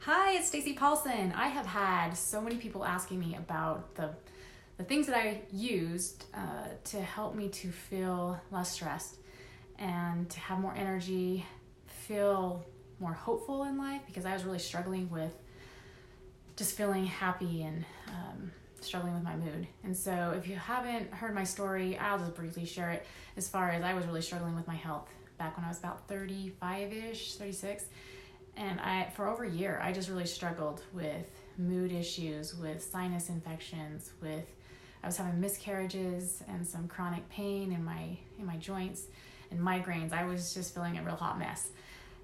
Hi, it's Stacey Paulson. I have had so many people asking me about the things that I used to help me to feel less stressed and to have more energy, feel more hopeful in life, because I was really struggling with just feeling happy and struggling with my mood. And so if you haven't heard my story, I'll just briefly share it. As far as I was really struggling with my health back when I was about 35-ish, 36. And for over a year, I just really struggled with mood issues, with sinus infections, I was having miscarriages and some chronic pain in my joints and migraines. I was just feeling a real hot mess.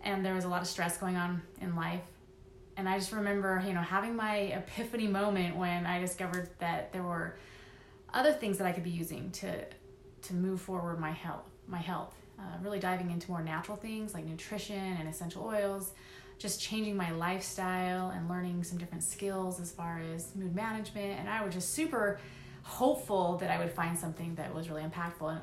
And there was a lot of stress going on in life. And I just remember, having my epiphany moment when I discovered that there were other things that I could be using to move forward my health. Really diving into more natural things like nutrition and essential oils, just changing my lifestyle and learning some different skills as far as mood management. And I was just super hopeful that I would find something that was really impactful. And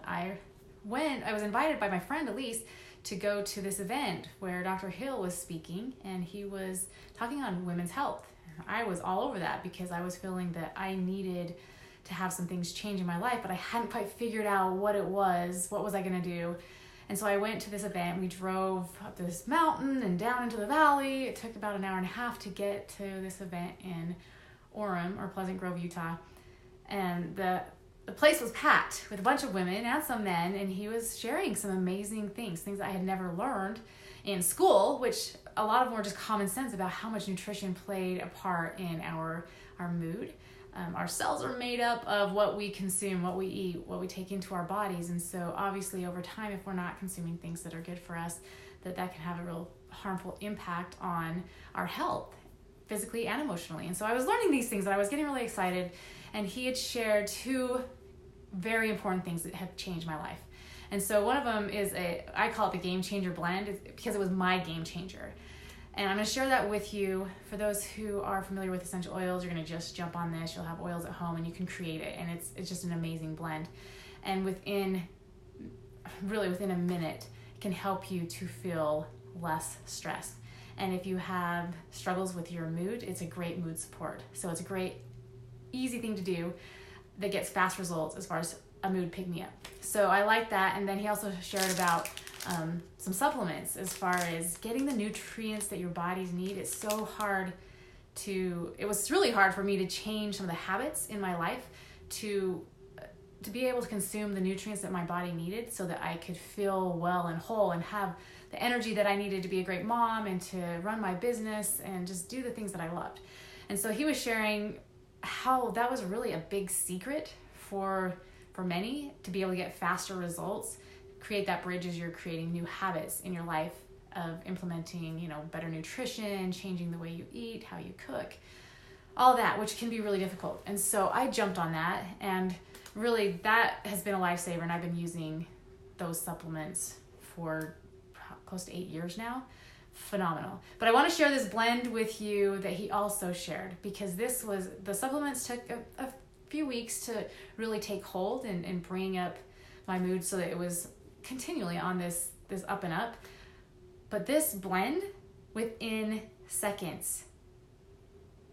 I was invited by my friend Elise to go to this event where Dr. Hill was speaking, and he was talking on women's health. I was all over that because I was feeling that I needed to have some things change in my life, but I hadn't quite figured out what was I going to do. And so I went to this event. We drove up this mountain and down into the valley. It took about an hour and a half to get to this event in Orem, or Pleasant Grove, Utah. And the place was packed with a bunch of women and some men, and he was sharing some amazing things I had never learned in school, which a lot of them were just common sense about how much nutrition played a part in our mood. Our cells are made up of what we consume, what we eat, what we take into our bodies. And so obviously over time, if we're not consuming things that are good for us, that can have a real harmful impact on our health, physically and emotionally. And so I was learning these things and I was getting really excited. And he had shared two very important things that have changed my life. And so one of them is I call it the Game Changer Blend, because it was my game changer. And I'm going to share that with you. For those who are familiar with essential oils, you're going to just jump on this. You'll have oils at home and you can create it. And it's just an amazing blend. And within a minute, it can help you to feel less stressed. And if you have struggles with your mood, it's a great mood support. So it's a great, easy thing to do that gets fast results as far as a mood pick-me-up. So I like that. And then he also shared about some supplements as far as getting the nutrients that your bodies need. It was really hard for me to change some of the habits in my life to be able to consume the nutrients that my body needed so that I could feel well and whole and have the energy that I needed to be a great mom and to run my business and just do the things that I loved. And so he was sharing how that was really a big secret for many to be able to get faster results, create that bridge as you're creating new habits in your life of implementing, better nutrition, changing the way you eat, how you cook, all that, which can be really difficult. And so I jumped on that, and really that has been a lifesaver, and I've been using those supplements for close to 8 years now. Phenomenal. But I want to share this blend with you that he also shared, because the supplements took a few weeks to really take hold and bring up my mood so that it was continually on this up and up. But this blend, within seconds.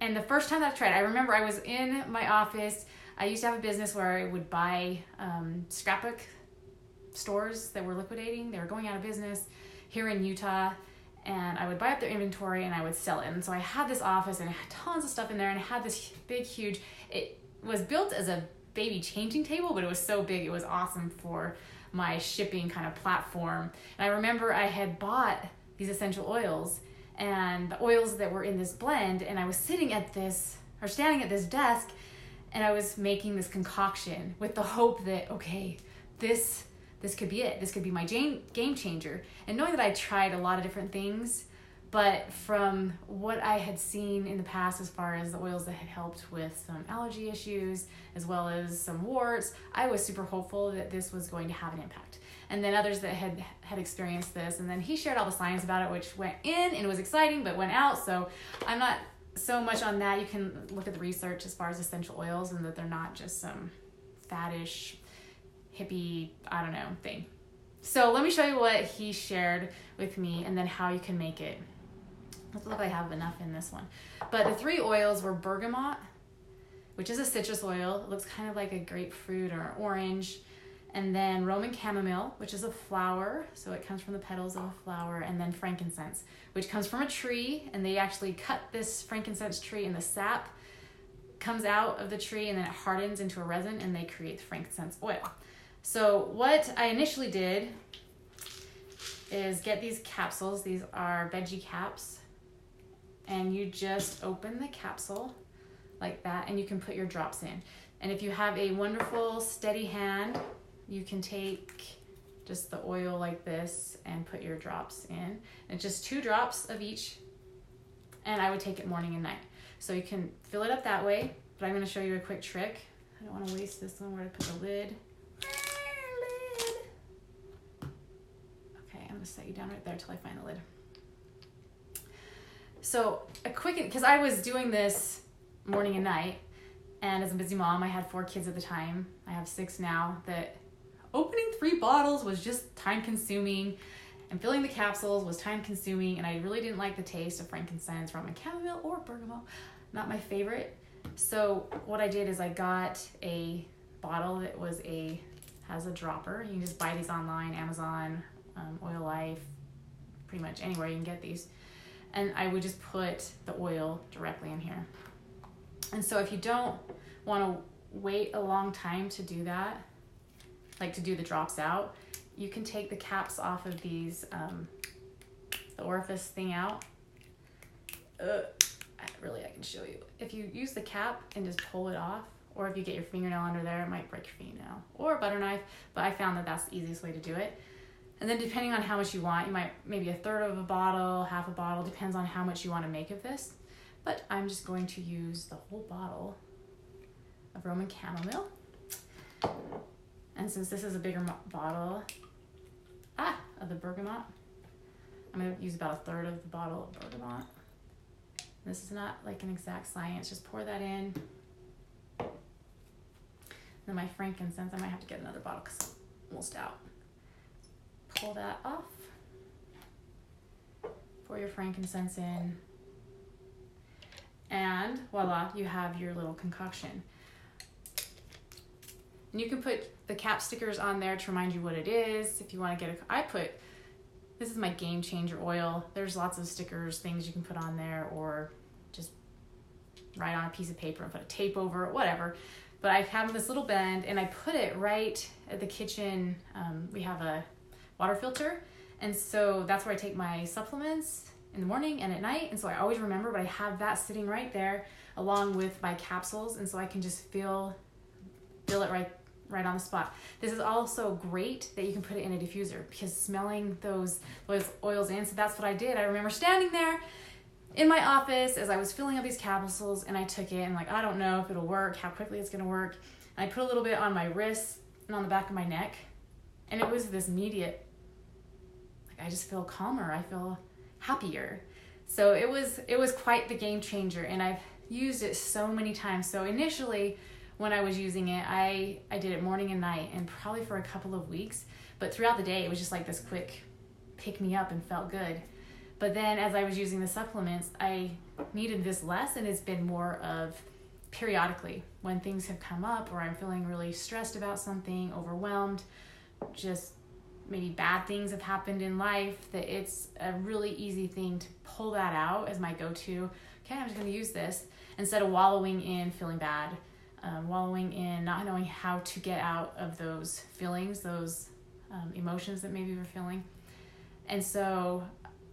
And the first time that I tried, I remember I was in my office. I used to have a business where I would buy scrapbook stores that were liquidating. They were going out of business here in Utah. And I would buy up their inventory and I would sell it. And so I had this office and I had tons of stuff in there, and I had this big, huge, it was built as a baby changing table, but it was so big, it was awesome for my shipping kind of platform. And I remember I had bought these essential oils and the oils that were in this blend, and I was standing at this desk, and I was making this concoction with the hope that, okay, this could be it. This could be my game changer. And knowing that I tried a lot of different things, but from what I had seen in the past as far as the oils that had helped with some allergy issues, as well as some warts, I was super hopeful that this was going to have an impact. And then others that had experienced this, and then he shared all the science about it, which went in and it was exciting, but went out. So I'm not so much on that. You can look at the research as far as essential oils, and that they're not just some faddish, hippie, thing. So let me show you what he shared with me and then how you can make it. Let's look like I have enough in this one. But the 3 oils were bergamot, which is a citrus oil. It looks kind of like a grapefruit or orange. And then Roman chamomile, which is a flower. So it comes from the petals of a flower. And then frankincense, which comes from a tree. And they actually cut this frankincense tree, and the sap comes out of the tree, and then it hardens into a resin, and they create the frankincense oil. So what I initially did is get these capsules. These are veggie caps. And you just open the capsule like that, and you can put your drops in. And if you have a wonderful steady hand, you can take just the oil like this and put your drops in. And just 2 drops of each, and I would take it morning and night. So you can fill it up that way, but I'm going to show you a quick trick. I don't want to waste this one where I put the lid. Okay, I'm going to set you down right there till I find the lid. So a quick, because I was doing this morning and night, and as a busy mom, I had 4 kids at the time. I have 6 now. That opening 3 bottles was just time consuming, and filling the capsules was time consuming, and I really didn't like the taste of frankincense, Roman chamomile, or bergamot. Not my favorite. So what I did is I got a bottle that has a dropper. You can just buy these online, Amazon, Oil Life, pretty much anywhere you can get these. And I would just put the oil directly in here. And so if you don't want to wait a long time to do that, like to do the drops out, you can take the caps off of these, the orifice thing out. I can show you. If you use the cap and just pull it off, or if you get your fingernail under there, it might break your fingernail, or a butter knife, but I found that that's the easiest way to do it. And then depending on how much you want, you might maybe 1/3 of a bottle, half a bottle, depends on how much you want to make of this. But I'm just going to use the whole bottle of Roman chamomile. And since this is a bigger bottle of the bergamot, I'm going to use about 1/3 of the bottle of bergamot. This is not like an exact science, just pour that in. And then my frankincense, I might have to get another bottle because it's almost out. Pull that off. Pour your frankincense in. And voila, you have your little concoction. And you can put the cap stickers on there to remind you what it is. If you want to get this is my Game Changer oil. There's lots of stickers, things you can put on there, or just write on a piece of paper and put a tape over it, whatever. But I have this little bend, and I put it right at the kitchen. We have a water filter, and so that's where I take my supplements in the morning and at night, and so I always remember, but I have that sitting right there along with my capsules, and so I can just feel it right on the spot. This is also great that you can put it in a diffuser, because smelling those oils in, so that's what I did. I remember standing there in my office as I was filling up these capsules, and I took it, and I don't know if it'll work, how quickly it's gonna work, and I put a little bit on my wrists and on the back of my neck, and it was this immediate, I just feel calmer, I feel happier. So it was quite the game changer, and I've used it so many times. So initially when I was using it, I did it morning and night, and probably for a couple of weeks, but throughout the day it was just like this quick pick me up and felt good. But then as I was using the supplements, I needed this less, and it's been more of periodically when things have come up, or I'm feeling really stressed about something, overwhelmed, just maybe bad things have happened in life, that it's a really easy thing to pull that out as my go-to. Okay, I'm just going to use this instead of wallowing in feeling bad, wallowing in not knowing how to get out of those feelings, those emotions that maybe we're feeling. And so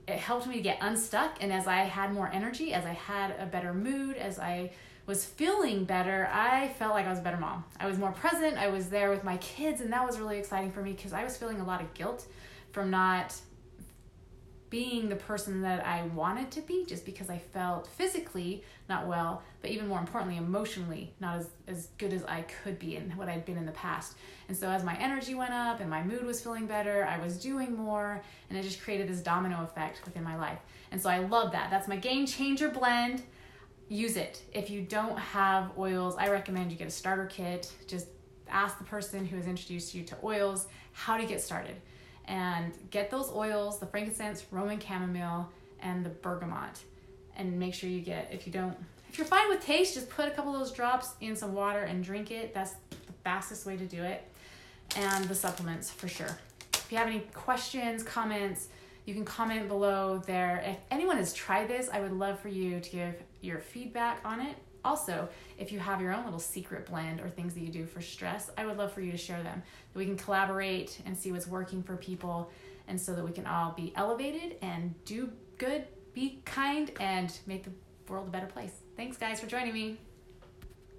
it helped me to get unstuck, and as I had more energy, as I had a better mood, as I was feeling better, I felt like I was a better mom. I was more present, I was there with my kids, and that was really exciting for me, because I was feeling a lot of guilt from not being the person that I wanted to be, just because I felt physically not well, but even more importantly, emotionally not as good as I could be and what I'd been in the past. And so as my energy went up and my mood was feeling better, I was doing more, and it just created this domino effect within my life. And so I love that. That's my Game Changer blend. Use it. If you don't have oils, I recommend you get a starter kit. Just ask the person who has introduced you to oils how to get started, and get those oils, the frankincense, Roman chamomile, and the bergamot. And make sure you get, if you're fine with taste, just put a couple of those drops in some water and drink it. That's the fastest way to do it. And the supplements for sure. If you have any questions, comments, you can comment below there. If anyone has tried this, I would love for you to give your feedback on it. Also, if you have your own little secret blend or things that you do for stress, I would love for you to share them. We can collaborate and see what's working for people, and so that we can all be elevated and do good, be kind, and make the world a better place. Thanks, guys, for joining me.